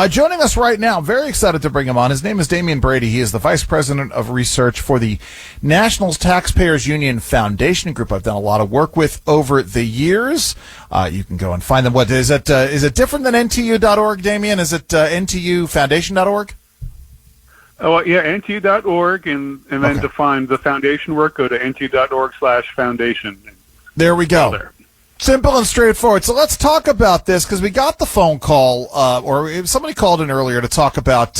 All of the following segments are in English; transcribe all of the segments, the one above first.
Joining us right now, very excited to bring him on. His name is Demian Brady. He is the Vice President of Research for the National Taxpayers Union Foundation Group. I've done a lot of work with over the years. You can go and find them. What is it? Is it different than NTU.org, Demian? Is it NTUFoundation.org? Oh, yeah, NTU.org, and then to find the foundation work, go to NTU.org/foundation. There we go. There. Simple and straightforward. So let's talk about this, because we got the phone call, or somebody called in earlier to talk about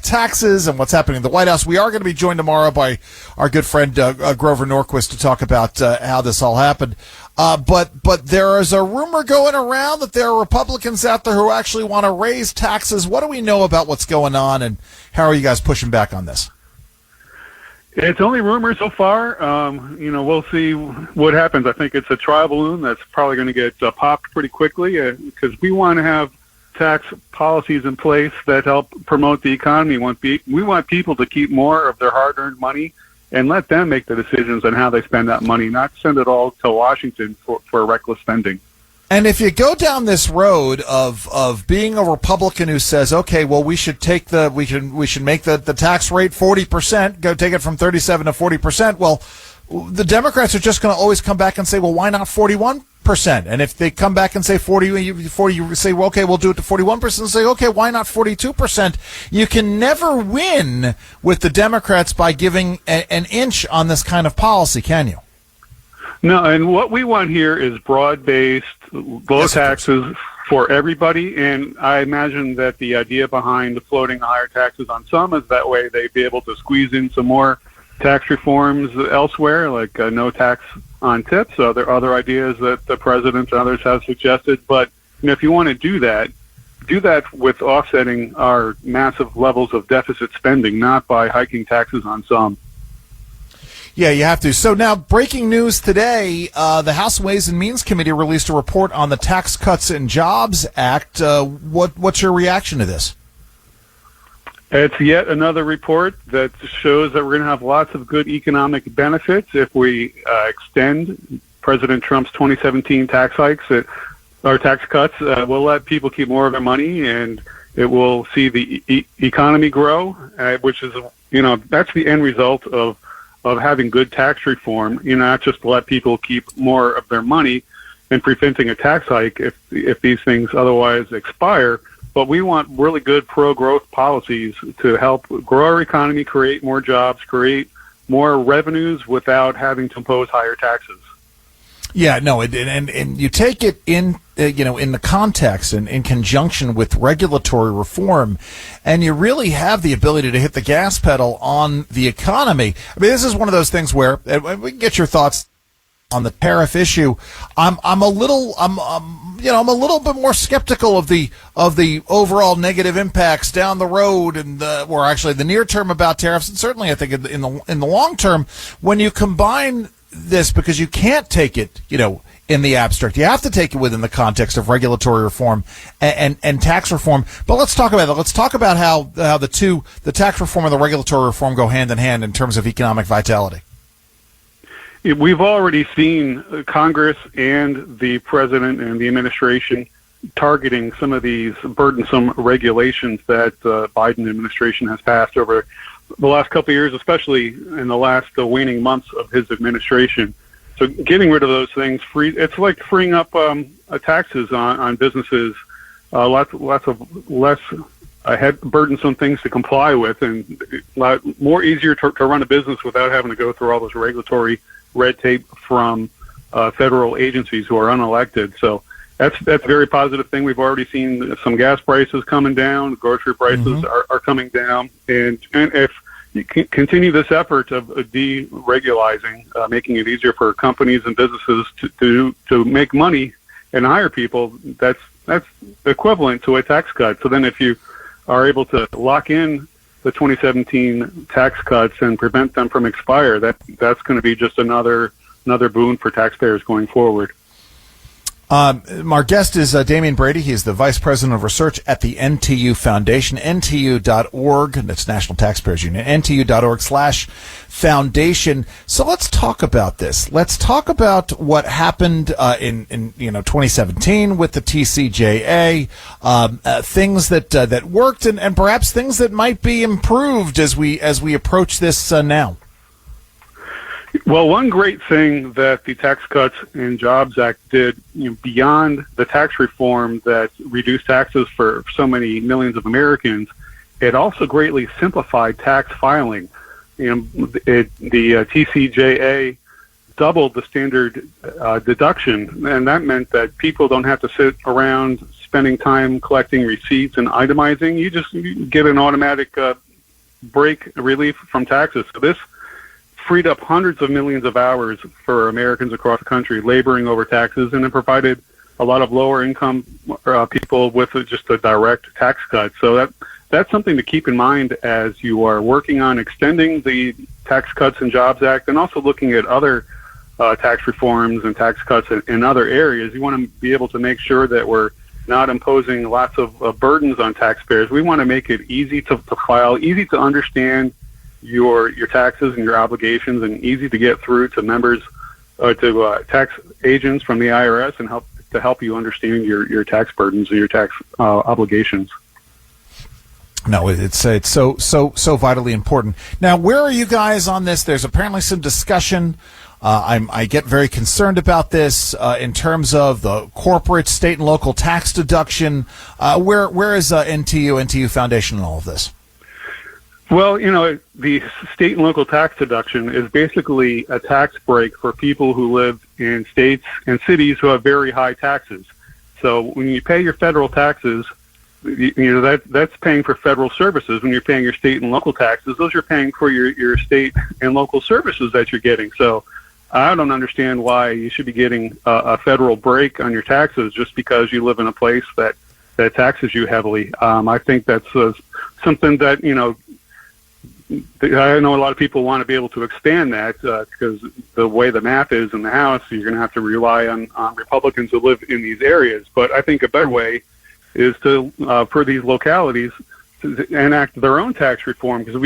taxes and what's happening in the White House. We are going to be joined tomorrow by our good friend Grover Norquist to talk about how this all happened. But there is a rumor going around that there are Republicans out there who actually want to raise taxes. What do we know about what's going on, and how are you guys pushing back on this? It's only rumors so far. We'll see what happens. I think it's a trial balloon that's probably going to get popped pretty quickly, because we want to have tax policies in place that help promote the economy. We want people to keep more of their hard-earned money and let them make the decisions on how they spend that money, not send it all to Washington for reckless spending. And if you go down this road of being a Republican who says, okay, well, we should make the tax rate 40%, go take it from 37 to 40%. Well, the Democrats are just going to always come back and say, well, why not 41%? And if they come back and say 40, you say, well, okay, we'll do it to 41%, and say, okay, why not 42%? You can never win with the Democrats by giving an inch on this kind of policy, can you? No, and what we want here is broad-based, low taxes for everybody, and I imagine that the idea behind floating higher taxes on some is that way they'd be able to squeeze in some more tax reforms elsewhere, like no tax on tips. So there are other ideas that the president and others have suggested. But if you want to do that with offsetting our massive levels of deficit spending, not by hiking taxes on some. Yeah, you have to. So now, breaking news today, the House Ways and Means Committee released a report on the Tax Cuts and Jobs Act. What's your reaction to this? It's yet another report that shows that we're going to have lots of good economic benefits if we extend President Trump's 2017 tax hikes or tax cuts. We'll let people keep more of their money, and it will see the economy grow, which is, that's the end result of having good tax reform, not just to let people keep more of their money and preventing a tax hike if these things otherwise expire. But we want really good pro-growth policies to help grow our economy, create more jobs, create more revenues without having to impose higher taxes. Yeah, no, and you take it in the context and in conjunction with regulatory reform, and you really have the ability to hit the gas pedal on the economy. I mean, this is one of those things where we can get your thoughts on the tariff issue. I'm a little bit more skeptical of the overall negative impacts down the road, and or actually the near term about tariffs, and certainly I think in the long term when you combine this, because you can't take it, in the abstract. You have to take it within the context of regulatory reform and tax reform. But let's talk about that. Let's talk about how the tax reform and the regulatory reform go hand in hand in terms of economic vitality. We've already seen Congress and the president and the administration targeting some of these burdensome regulations that the Biden administration has passed over the last couple of years, especially in the last waning months of his administration. So getting rid of those things, it's like freeing up taxes on businesses, lots of less burdensome things to comply with, and more easier to run a business without having to go through all this regulatory red tape from federal agencies who are unelected. So that's a very positive thing. We've already seen some gas prices coming down, grocery prices are coming down, and if you continue this effort of deregulating, making it easier for companies and businesses to make money and hire people, that's equivalent to a tax cut. So then if you are able to lock in the 2017 tax cuts and prevent them from expire, that's going to be just another boon for taxpayers going forward. Our guest is Demian Brady. He is the Vice President of Research at the NTU Foundation, NTU.org. That's National Taxpayers Union, NTU.org/foundation. So let's talk about this. Let's talk about what happened in 2017 with the TCJA, things that worked and perhaps things that might be improved as we approach this now. Well, one great thing that the Tax Cuts and Jobs Act did, beyond the tax reform that reduced taxes for so many millions of Americans, it also greatly simplified tax filing. The TCJA doubled the standard deduction, and that meant that people don't have to sit around spending time collecting receipts and itemizing. You just get an automatic break relief from taxes. So this freed up hundreds of millions of hours for Americans across the country laboring over taxes, and it provided a lot of lower income people with just a direct tax cut. So that's something to keep in mind as you are working on extending the Tax Cuts and Jobs Act and also looking at other tax reforms and tax cuts in other areas. You want to be able to make sure that we're not imposing lots of burdens on taxpayers. We want to make it easy to file, easy to understand your taxes and your obligations, and easy to get through to members to tax agents from the IRS and help you understand your tax burdens and your tax obligations. No, it's so vitally important. Now, where are you guys on this? There's apparently some discussion. I get very concerned about this in terms of the corporate, state, and local tax deduction. Where is NTU Foundation in all of this? Well, the state and local tax deduction is basically a tax break for people who live in states and cities who have very high taxes. So when you pay your federal taxes, that's paying for federal services. When you're paying your state and local taxes, those are paying for your state and local services that you're getting. So I don't understand why you should be getting a federal break on your taxes just because you live in a place that taxes you heavily. I think that's something that, I know a lot of people want to be able to expand that because the way the math is in the House, you're going to have to rely on Republicans who live in these areas. But I think a better way is to, for these localities, to enact their own tax reform, because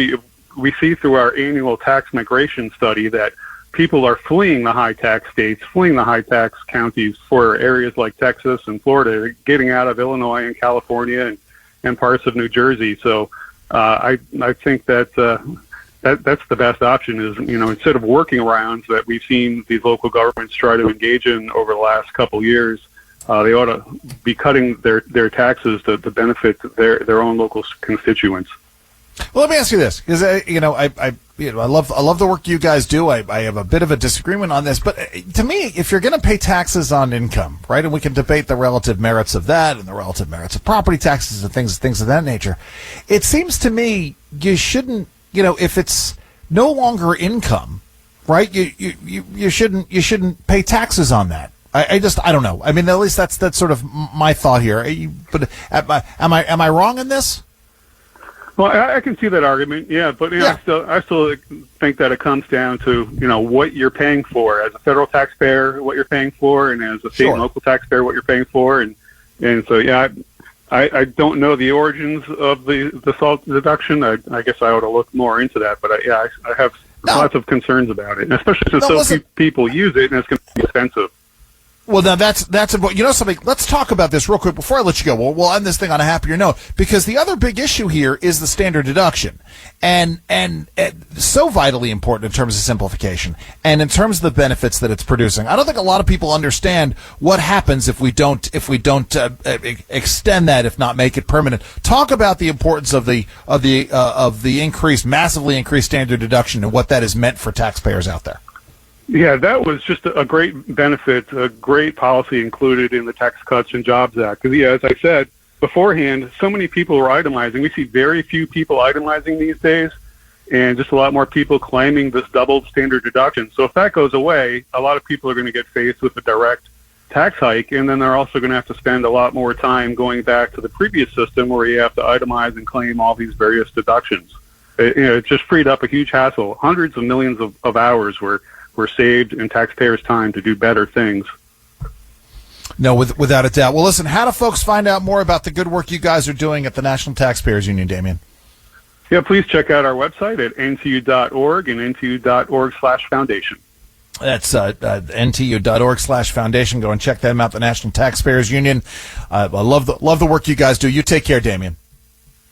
we see through our annual tax migration study that people are fleeing the high tax states, fleeing the high tax counties for areas like Texas and Florida, getting out of Illinois and California and parts of New Jersey. So I think that that's the best option is, instead of working arounds that we've seen these local governments try to engage in over the last couple of years, they ought to be cutting their taxes to benefit their own local constituents. Well, let me ask you this, because I love the work you guys do. I have a bit of a disagreement on this, but to me, if you're going to pay taxes on income, right, and we can debate the relative merits of that and the relative merits of property taxes and things of that nature, it seems to me you shouldn't, if it's no longer income, right, you shouldn't pay taxes on that. I don't know. I mean, at least that's sort of my thought here. But am I wrong in this? Well, I can see that argument, yeah, but I still think that it comes down to what you're paying for as a federal taxpayer, what you're paying for, and as a state and local taxpayer, what you're paying for, and so I don't know the origins of the SALT deduction. I guess I ought to look more into that, but I have lots of concerns about it, especially since so few people use it and it's going to be expensive. Well, now that's about, something. Let's talk about this real quick before I let you go. We'll end this thing on a happier note, because the other big issue here is the standard deduction, and so vitally important in terms of simplification and in terms of the benefits that it's producing. I don't think a lot of people understand what happens if we don't extend that, if not make it permanent. Talk about the importance of the massively increased standard deduction and what that has meant for taxpayers out there. Yeah, that was just a great benefit, a great policy included in the Tax Cuts and Jobs Act. Because, as I said beforehand, so many people are itemizing. We see very few people itemizing these days, and just a lot more people claiming this doubled standard deduction. So if that goes away, a lot of people are going to get faced with a direct tax hike, and then they're also going to have to spend a lot more time going back to the previous system where you have to itemize and claim all these various deductions. It just freed up a huge hassle. Hundreds of millions of hours were saved in taxpayers' time to do better things. No, without a doubt. Well, listen, how do folks find out more about the good work you guys are doing at the National Taxpayers Union, Demian? Yeah, please check out our website at ntu.org and ntu.org/foundation. That's ntu.org/foundation. Go and check them out, the National Taxpayers Union. I love the work you guys do. You take care, Demian.